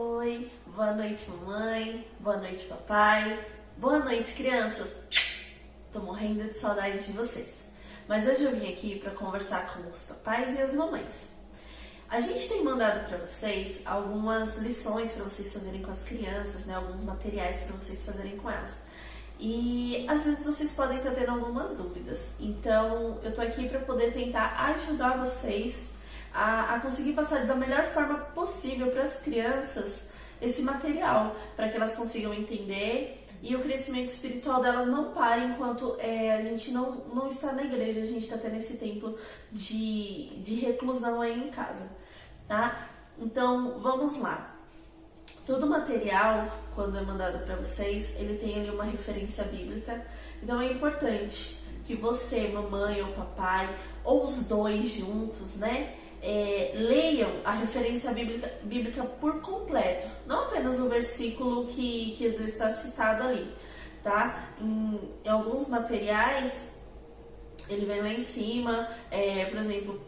Oi, boa noite mamãe, boa noite papai, boa noite crianças. Tô morrendo de saudade de vocês, mas hoje eu vim aqui para conversar com os papais e as mamães. A gente tem mandado para vocês algumas lições para vocês fazerem com as crianças, né? Alguns materiais para vocês fazerem com elas. E às vezes vocês podem estar tendo algumas dúvidas, então eu tô aqui para poder tentar ajudar vocês a conseguir passar da melhor forma possível para as crianças esse material, para que elas consigam entender e o crescimento espiritual delas não pare enquanto a gente não está na igreja, a gente está tendo esse tempo de reclusão aí em casa, tá? Então vamos lá. Todo material, quando é mandado para vocês, ele tem ali uma referência bíblica, então é importante que você, mamãe ou papai, ou os dois juntos, né? Leiam a referência bíblica por completo, não apenas o versículo que às vezes está citado ali, tá? Em alguns materiais, ele vem lá em cima, por exemplo,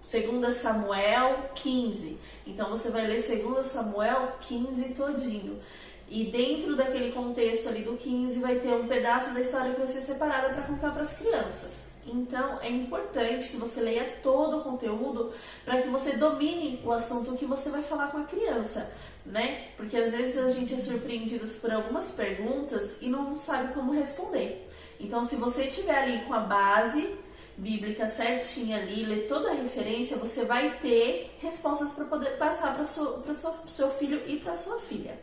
2 Samuel 15, então você vai ler 2 Samuel 15 todinho, e dentro daquele contexto ali do 15 vai ter um pedaço da história que vai ser separada para contar para as crianças. Então é importante que você leia todo o conteúdo para que você domine o assunto que você vai falar com a criança, né? Porque às vezes a gente é surpreendido por algumas perguntas e não sabe como responder. Então se você estiver ali com a base bíblica certinha ali, ler toda a referência, você vai ter respostas para poder passar para o seu filho e para sua filha,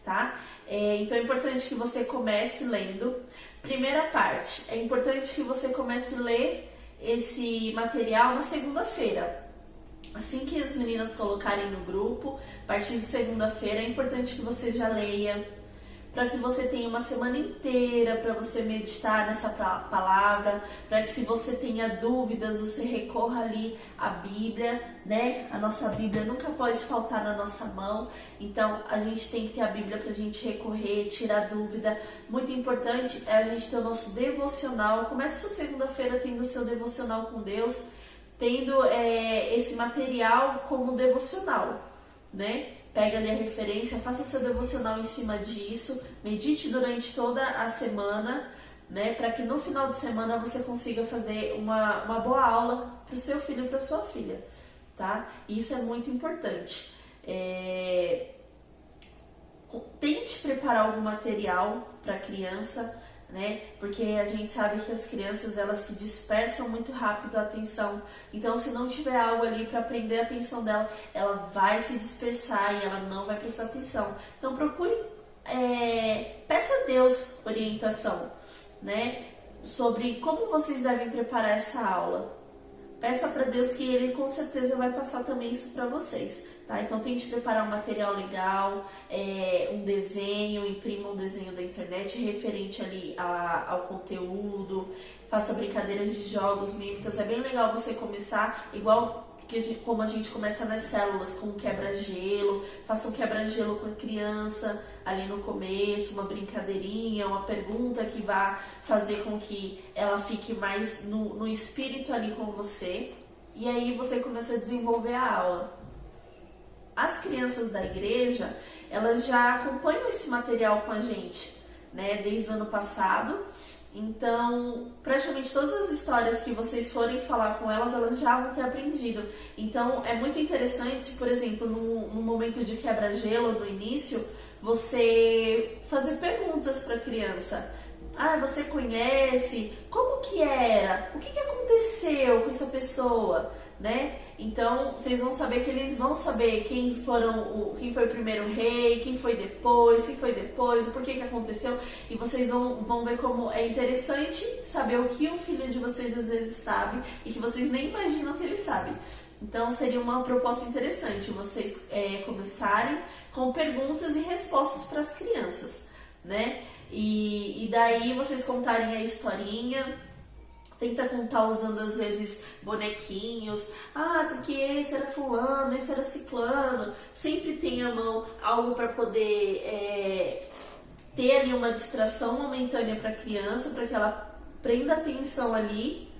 tá? Então é importante que você comece lendo. Primeira parte, é importante que você comece a ler esse material na segunda-feira. Assim que as meninas colocarem no grupo, a partir de segunda-feira, é importante que você já leia, para que você tenha uma semana inteira para você meditar nessa palavra, para que se você tenha dúvidas, você recorra ali à Bíblia, né? A nossa Bíblia nunca pode faltar na nossa mão, então a gente tem que ter a Bíblia para a gente recorrer, tirar dúvida. Muito importante é a gente ter o nosso devocional. Comece sua segunda-feira tendo o seu devocional com Deus, tendo esse material como devocional, né? Pega ali a referência, faça seu devocional em cima disso, medite durante toda a semana, né, para que no final de semana você consiga fazer uma boa aula para o seu filho e para sua filha, tá? Isso é muito importante. Tente preparar algum material para a criança, né? Porque a gente sabe que as crianças elas se dispersam muito rápido a atenção. Então, se não tiver algo ali para prender a atenção dela, ela vai se dispersar e ela não vai prestar atenção. Então, procure, peça a Deus orientação, né? Sobre como vocês devem preparar essa aula. Peça para Deus que Ele com certeza vai passar também isso para vocês, tá? Então tente preparar um material legal, um desenho, imprima um desenho da internet referente ali ao conteúdo, faça brincadeiras de jogos, mímicas. É bem legal você começar igual como a gente começa nas células, com um quebra-gelo. Faça um quebra-gelo com a criança ali no começo, uma brincadeirinha, uma pergunta que vá fazer com que ela fique mais no espírito ali com você. E aí você começa a desenvolver a aula. As crianças da igreja, elas já acompanham esse material com a gente, né, desde o ano passado. Então, praticamente todas as histórias que vocês forem falar com elas, elas já vão ter aprendido. Então, é muito interessante, por exemplo, no momento de quebra-gelo, no início, você fazer perguntas para a criança. Ah, você conhece? Como que era? O que aconteceu com essa pessoa? Né? Então, vocês vão saber que eles vão saber quem foi o primeiro rei, quem foi depois, o porquê que aconteceu, e vocês vão ver como é interessante saber o que o filho de vocês às vezes sabe e que vocês nem imaginam que ele sabe. Então, seria uma proposta interessante vocês começarem com perguntas e respostas para as crianças, né? E daí vocês contarem a historinha. Tenta contar usando às vezes bonequinhos. Ah, porque esse era fulano, esse era ciclano. Sempre tenha à mão algo para poder ter ali uma distração momentânea para a criança, para que ela prenda atenção ali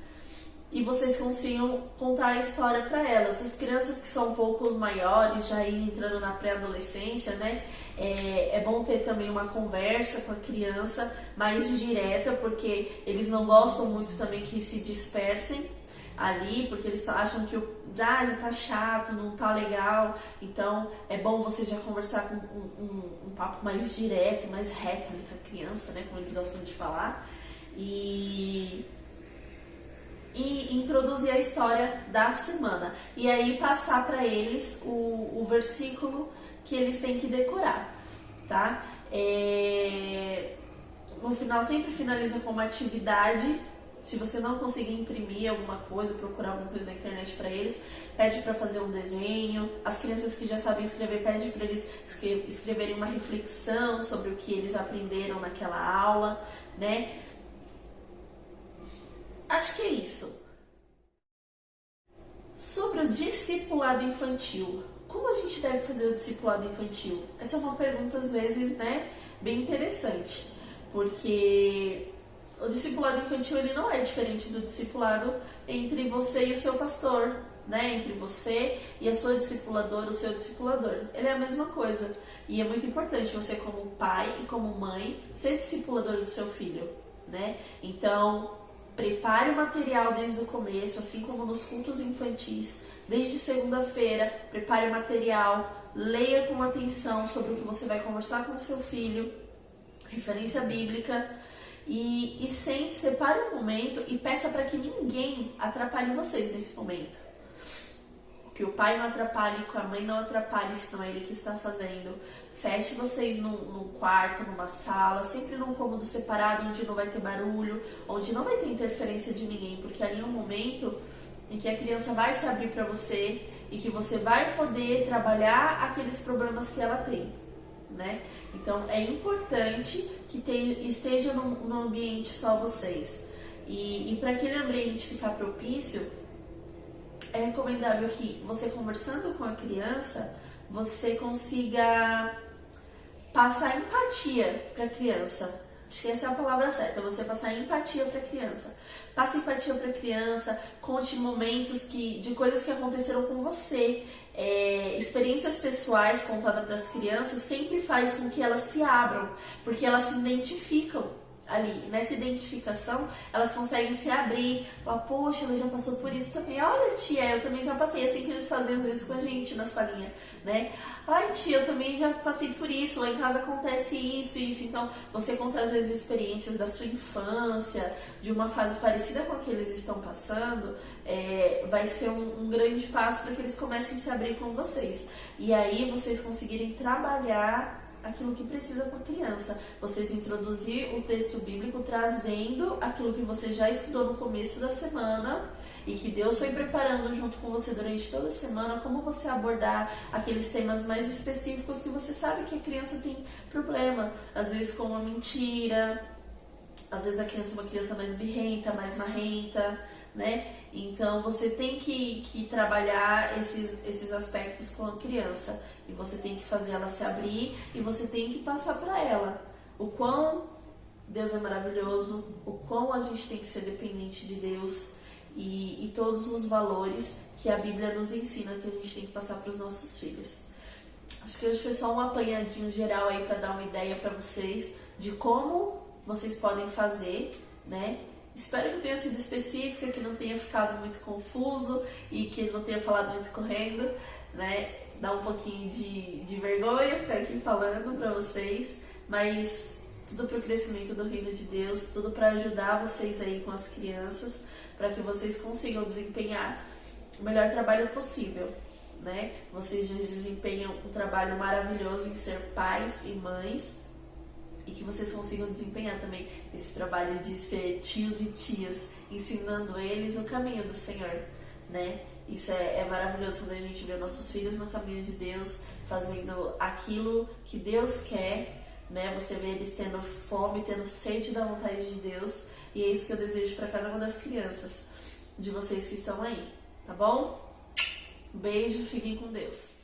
e vocês consigam contar a história para elas. As crianças que são um pouco maiores, já entrando na pré-adolescência, né? É bom ter também uma conversa com a criança mais direta, porque eles não gostam muito também que se dispersem ali, porque eles acham que já tá chato, não tá legal. Então é bom você já conversar com um papo mais direto, mais reto ali com a criança, né? Como eles gostam de falar. E introduzir a história da semana. E aí passar para eles o versículo que eles têm que decorar, tá? No final sempre finaliza com uma atividade. Se você não conseguir imprimir alguma coisa, procurar alguma coisa na internet para eles, pede para fazer um desenho. As crianças que já sabem escrever, pede para eles escreverem uma reflexão sobre o que eles aprenderam naquela aula, né? Acho que é isso. Sobre o discipulado infantil. Como a gente deve fazer o discipulado infantil? Essa é uma pergunta, às vezes, né, bem interessante. Porque o discipulado infantil ele não é diferente do discipulado entre você e o seu pastor, né? Entre você e a sua discipuladora, o seu discipulador. Ele é a mesma coisa. E é muito importante você, como pai e como mãe, ser discipulador do seu filho, né? Então, prepare o material desde o começo, assim como nos cultos infantis. Desde segunda-feira, prepare o material, leia com atenção sobre o que você vai conversar com o seu filho, referência bíblica, e sente, separe um momento e peça para que ninguém atrapalhe vocês nesse momento. Que o pai não atrapalhe, que a mãe não atrapalhe, se não é ele que está fazendo. Feche vocês num quarto, numa sala, sempre num cômodo separado, onde não vai ter barulho, onde não vai ter interferência de ninguém, porque ali é um momento em que a criança vai se abrir para você e que você vai poder trabalhar aqueles problemas que ela tem, né? Então é importante que esteja num ambiente só vocês. E para aquele ambiente ficar propício, é recomendável que você, conversando com a criança, você consiga passar empatia para a criança. Acho que essa é a palavra certa, você passar empatia para a criança. Passe empatia para a criança, conte momentos de coisas que aconteceram com você. Experiências pessoais contadas para as crianças sempre faz com que elas se abram, porque elas se identificam ali. Nessa identificação, elas conseguem se abrir. Falar, poxa, ela já passou por isso também. Olha, tia, eu também já passei. Assim que eles fazem às vezes com a gente na salinha, né? Ai, tia, eu também já passei por isso. Lá em casa acontece isso e isso. Então, você conta às vezes experiências da sua infância, de uma fase parecida com a que eles estão passando, vai ser um grande passo para que eles comecem a se abrir com vocês. E aí, vocês conseguirem trabalhar aquilo que precisa com a criança. Vocês introduzir o texto bíblico trazendo aquilo que você já estudou no começo da semana e que Deus foi preparando junto com você durante toda a semana, como você abordar aqueles temas mais específicos que você sabe que a criança tem problema, às vezes com uma mentira, às vezes a criança é uma criança mais birrenta, mais marrenta, né? Então você tem que trabalhar esses aspectos com a criança e você tem que fazer ela se abrir e você tem que passar para ela o quão Deus é maravilhoso, o quão a gente tem que ser dependente de Deus e todos os valores que a Bíblia nos ensina que a gente tem que passar para os nossos filhos. Acho que hoje foi só um apanhadinho geral aí para dar uma ideia para vocês de como vocês podem fazer, né? Espero que tenha sido específica, que não tenha ficado muito confuso e que não tenha falado muito correndo, né? Dá um pouquinho de vergonha ficar aqui falando para vocês, mas tudo para o crescimento do reino de Deus, tudo para ajudar vocês aí com as crianças, para que vocês consigam desempenhar o melhor trabalho possível, né? Vocês já desempenham um trabalho maravilhoso em ser pais e mães, e que vocês consigam desempenhar também esse trabalho de ser tios e tias, ensinando eles o caminho do Senhor, né? Isso é maravilhoso quando a gente vê nossos filhos no caminho de Deus, fazendo aquilo que Deus quer, né? Você vê eles tendo fome, tendo sede da vontade de Deus, e é isso que eu desejo para cada uma das crianças de vocês que estão aí, tá bom? Um beijo, fiquem com Deus.